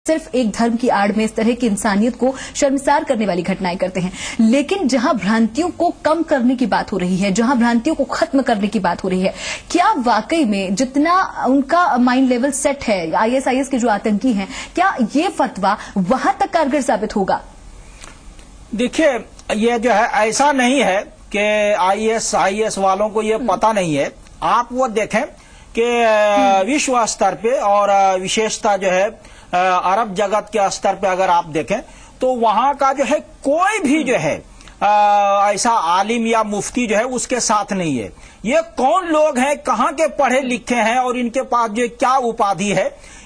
सिर्फ एक धर्म की आड़ में इस तरह की इंसानियत को शर्मसार करने वाली घटनाएं करते हैं। लेकिन जहां भ्रांतियों को कम करने की बात हो रही है, जहां भ्रांतियों को खत्म करने की बात हो रही है, क्या वाकई में जितना उनका माइंड लेवल सेट है आईएसआईएस के जो आतंकी हैं, क्या ये फतवा वहां तक कारगर साबित होगा? देखिए, ये जो है ऐसा नहीं है कि आईएसआईएस वालों को ये पता नहीं है। आप वो देखें कि विश्व स्तर पे और विशेषता जो है अरब जगत के स्तर पे अगर आप देखें तो वहां का जो है कोई भी जो है ऐसा आलिम या मुफ्ती जो है उसके साथ नहीं है। ये कौन लोग हैं, कहाँ के पढ़े लिखे हैं और इनके पास जो क्या उपाधि है,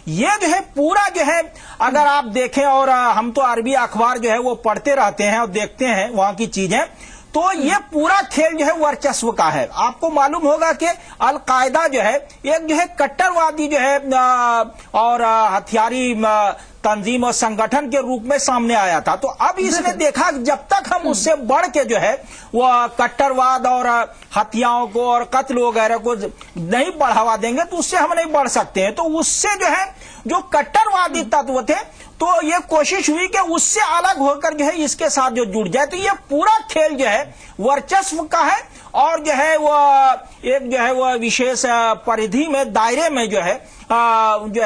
ये जो है पूरा जो है अगर आप देखें, और हम तो अरबी अखबार जो है वो पढ़ते रहते हैं और देखते हैं वहां की चीजें, तो ये पूरा खेल जो है वर्चस्व का है। आपको मालूम होगा कि अल-कायदा जो है एक जो है कट्टरवादी जो है और हथियारी तंजीम और संगठन के रूप में सामने आया था। तो अब इसने देखा कि जब तक हम उससे बढ़ के जो है वो कट्टरवाद और हत्याओं को और कत्ल वगैरह को नहीं बढ़ावा देंगे तो उससे हम नहीं बढ़ सकते हैं। तो उससे जो है जो कट्टरवादी तत्व थे तो ये कोशिश हुई कि उससे अलग होकर जो है इसके साथ जो जुड़ जाए। तो ये पूरा खेल जो है वर्चस्व का है और जो है वो एक जो है वो विशेष परिधि में, दायरे में जो है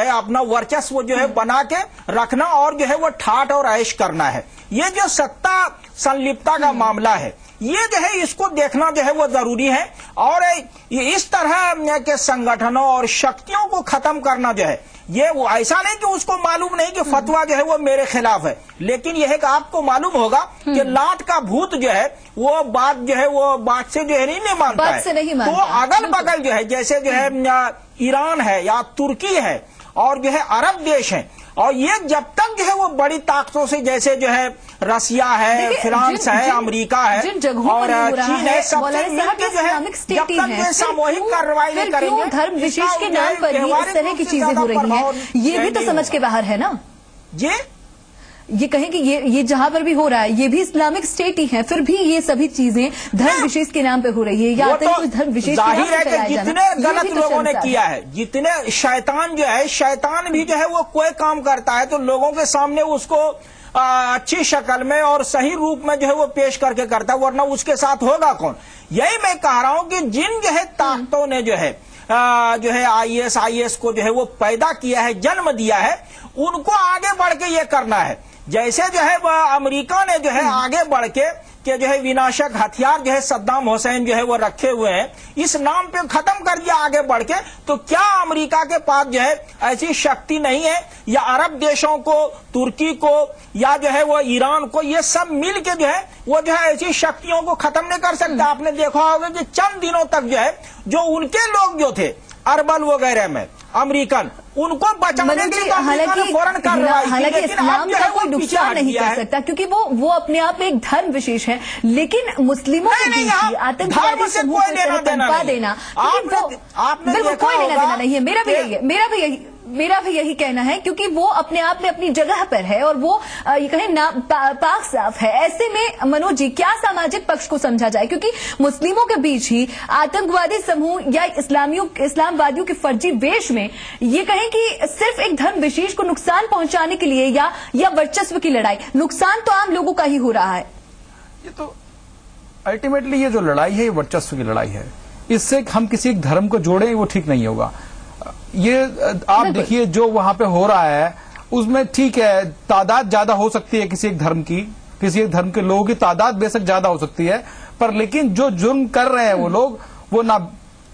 अपना वर्चस्व जो है बना के रखना और जो है वो ठाट और ऐश करना है। ये जो सत्ता संलिप्तता का मामला है, ये जो है इसको देखना जो है वो जरूरी है। और ये इस तरह के संगठनों और शक्तियों को खत्म करना जो है, ये वो ऐसा नहीं कि उसको मालूम नहीं कि फतवा जो है वो मेरे खिलाफ है, लेकिन यह है कि आपको मालूम होगा कि लात का भूत जो है वो बात जो है वो बात से जो है नहीं मानता है। तो अगल बगल जो है जैसे जो है ईरान है या तुर्की है और जो है अरब देश है, और ये जब तक जो है वो बड़ी ताकतों से जैसे जो है रसिया है, फ्रांस है, अमेरिका है और चीन है, सबसे मिलकर जो है जब तक ये सामूहिक कार्रवाई नहीं करेंगे, धर्म विशेष के नाम पर ही इस तरह की चीजें हो रही हैं, ये भी तो समझ के बाहर है ना। ये कहें कि ये जहां पर भी हो रहा है ये भी इस्लामिक स्टेट ही है, फिर भी ये सभी चीजें धर्म विशेष के नाम पे हो रही है या धर्म विशेष के नाम पे फैलाया जाना। जितने गलत लोगों ने किया है, जितने शैतान जो है, शैतान भी जो है वो कोई काम करता है तो लोगों के सामने उसको अच्छी शक्ल में और सही रूप में जो है वो पेश करके करता है, वरना उसके साथ होगा कौन। यही मैं कह रहा हूं कि जिन जो है ताकतों ने जो है आईएसआईएस को जो है वो पैदा किया है, जन्म दिया है, उनको आगे बढ़ के ये करना है। जैसे जो है वह अमेरिका ने जो है आगे बढ़ के जो है विनाशक हथियार जो है सद्दाम हुसैन जो है वो रखे हुए हैं, इस नाम पे खत्म कर दिया आगे बढ़ के, तो क्या अमेरिका के पास जो है ऐसी शक्ति नहीं है, या अरब देशों को, तुर्की को या जो है वो ईरान को, ये सब मिल के जो है वो जो है ऐसी शक्तियों को खत्म नहीं कर सकता। आपने देखा होगा कि चंद दिनों तक जो है जो उनके लोग जो थे अरबल वगैरह में अमेरिकन, उनको बचाने के लिए हालांकि इस्लाम का कोई नुकसान नहीं कर सकता क्योंकि वो अपने आप में एक धर्म विशेष है, लेकिन मुस्लिमों के बीच आतंकवादी समूह को तनख्वाह देना बिल्कुल कोई लेना देना नहीं है। मेरा भी यही कहना है क्योंकि वो अपने आप में अपनी जगह पर है और वो ये कहें ना पाक साफ है। ऐसे में मनोज जी क्या सामाजिक पक्ष को समझा जाए, क्योंकि मुस्लिमों के बीच ही आतंकवादी समूह या इस्लामवादियों के फर्जी वेश में ये कहें कि सिर्फ एक धर्म विशेष को नुकसान पहुंचाने के लिए या वर्चस्व की लड़ाई, नुकसान तो आम लोगों का ही हो रहा है। ये तो अल्टीमेटली ये जो लड़ाई है ये वर्चस्व की लड़ाई है, इससे हम किसी एक धर्म को जोड़ें वो ठीक नहीं होगा। ये आप देखिए जो वहां पे हो रहा है उसमें ठीक है तादाद ज्यादा हो सकती है, किसी एक धर्म के लोगों की तादाद बेशक ज्यादा हो सकती है, पर लेकिन जो जुर्म कर रहे हैं वो लोग, वो ना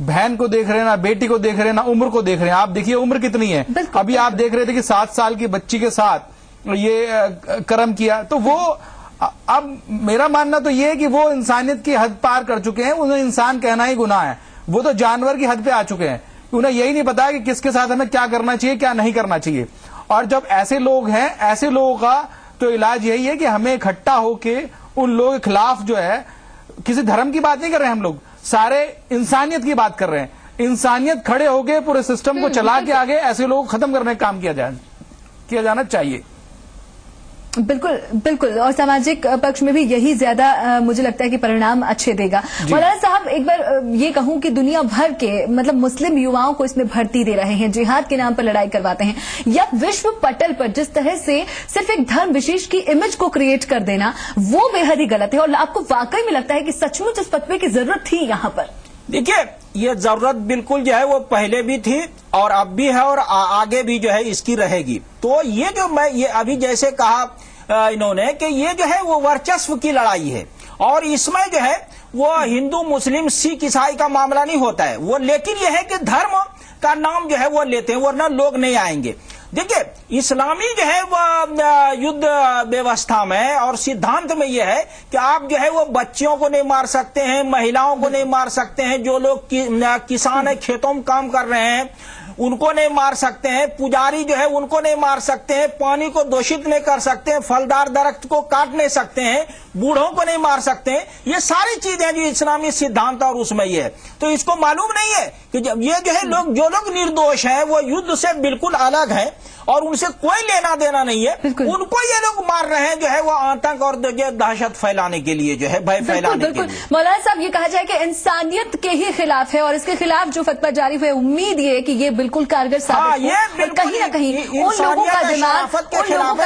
बहन को देख रहे हैं, ना बेटी को देख रहे हैं, ना उम्र को देख रहे हैं। आप देखिए उम्र कितनी है, अभी आप देख रहे थे कि 7 साल की बच्ची के साथ ये कर्म किया। तो वो अब मेरा मानना तो ये है कि वो इंसानियत की हद पार कर चुके हैं, उन्हें इंसान कहना ही गुनाह है, वो तो जानवर की हद पे आ चुके हैं। उन्हें यही नहीं पता कि किसके साथ हमें क्या करना चाहिए क्या नहीं करना चाहिए। और जब ऐसे लोग हैं, ऐसे लोगों का तो इलाज यही है कि हमें इकट्ठा होके उन लोगों के खिलाफ जो है, किसी धर्म की बात नहीं कर रहे हैं हम लोग, सारे इंसानियत की बात कर रहे हैं, इंसानियत खड़े होके पूरे सिस्टम को चला के आगे ऐसे लोग खत्म करने का काम किया जाना चाहिए। बिल्कुल बिल्कुल, और सामाजिक पक्ष में भी यही ज्यादा मुझे लगता है कि परिणाम अच्छे देगा। मौलाना साहब, एक बार ये कहूं कि दुनिया भर के मतलब मुस्लिम युवाओं को इसमें भर्ती दे रहे हैं, जिहाद के नाम पर लड़ाई करवाते हैं, या विश्व पटल पर जिस तरह से सिर्फ एक धर्म विशेष की इमेज को क्रिएट कर देना, वो बेहद ही गलत है। और आपको वाकई में लगता है कि सचमुच इस फतवे की जरूरत थी यहाँ पर? देखिए, ये जरूरत बिल्कुल जो है वो पहले भी थी और अब भी है और आगे भी जो है इसकी रहेगी। तो ये जो मैं ये अभी जैसे कहा इन्होंने कि ये जो है वो वर्चस्व की लड़ाई है, और इसमें जो है वो हिंदू मुस्लिम सिख ईसाई का मामला नहीं होता है वो, लेकिन यह है कि धर्म का नाम जो है वो लेते हैं, वरना लोग नहीं आएंगे। देखिए, इस्लामी जो है वो युद्ध व्यवस्था में और सिद्धांत में यह है कि आप जो है वो बच्चियों को नहीं मार सकते हैं, महिलाओं को नहीं मार सकते हैं, जो लोग किसान है खेतों में काम कर रहे हैं उनको नहीं मार सकते हैं, पुजारी जो है उनको नहीं मार सकते हैं, पानी को दूषित नहीं कर सकते हैं, फलदार दरख्त को काट नहीं सकते हैं, बूढ़ों को नहीं मार सकते हैं। ये सारी चीजें जो इस्लामी सिद्धांत और उसमें ये है। तो इसको मालूम नहीं है कि ये जो है लोग जो लोग निर्दोष हैं वो युद्ध से बिल्कुल अलग हैं और उनसे कोई लेना देना नहीं है, उनको ये लोग मार रहे हैं जो है वो आतंक और दहशत फैलाने के लिए, जो है भय फैलाने के लिए। मौलाना साहब, ये कहा जाए कि इंसानियत के ही खिलाफ है और इसके खिलाफ जो फतवा जारी हुआ है, उम्मीद ये है कि ये बिल्कुल कारगर साबित हो, कहीं ना कहीं उन लोगों का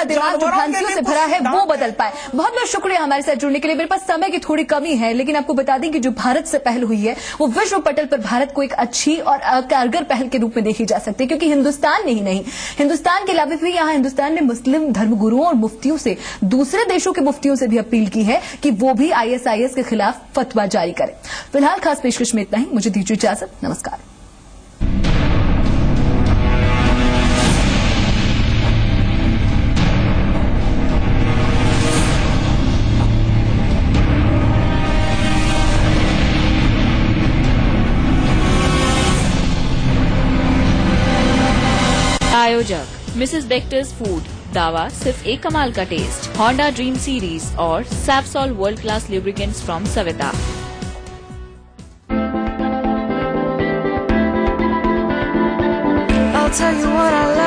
दिमाग जो भ्रांतियों से भरा है वो बदल पाए। बहुत बहुत शुक्रिया हमारे साथ जुड़ने के लिए। मेरे पास समय की थोड़ी कमी है, लेकिन आपको बता दें कि जो भारत से पहल हुई है वो विश्व पटल पर भारत को एक अच्छी और कारगर पहल के रूप में देखी जा सकती है, क्योंकि हिंदुस्तान नहीं, हिंदुस्तान के अलावा भी यहाँ हिंदुस्तान ने मुस्लिम धर्मगुरुओं और मुफ्तियों से, दूसरे देशों के मुफ्तियों से भी अपील की है कि वो भी ISIS के खिलाफ फतवा जारी करें। फिलहाल खास पेशकश में इतना ही। मुझे दीजिए इजाजत। नमस्कार। आयोजक मिसेस बेक्टर्स फूड, दावा सिर्फ एक कमाल का टेस्ट, होंडा ड्रीम सीरीज और सैपसॉल world class lubricants from Savita. I'll tell you what I like.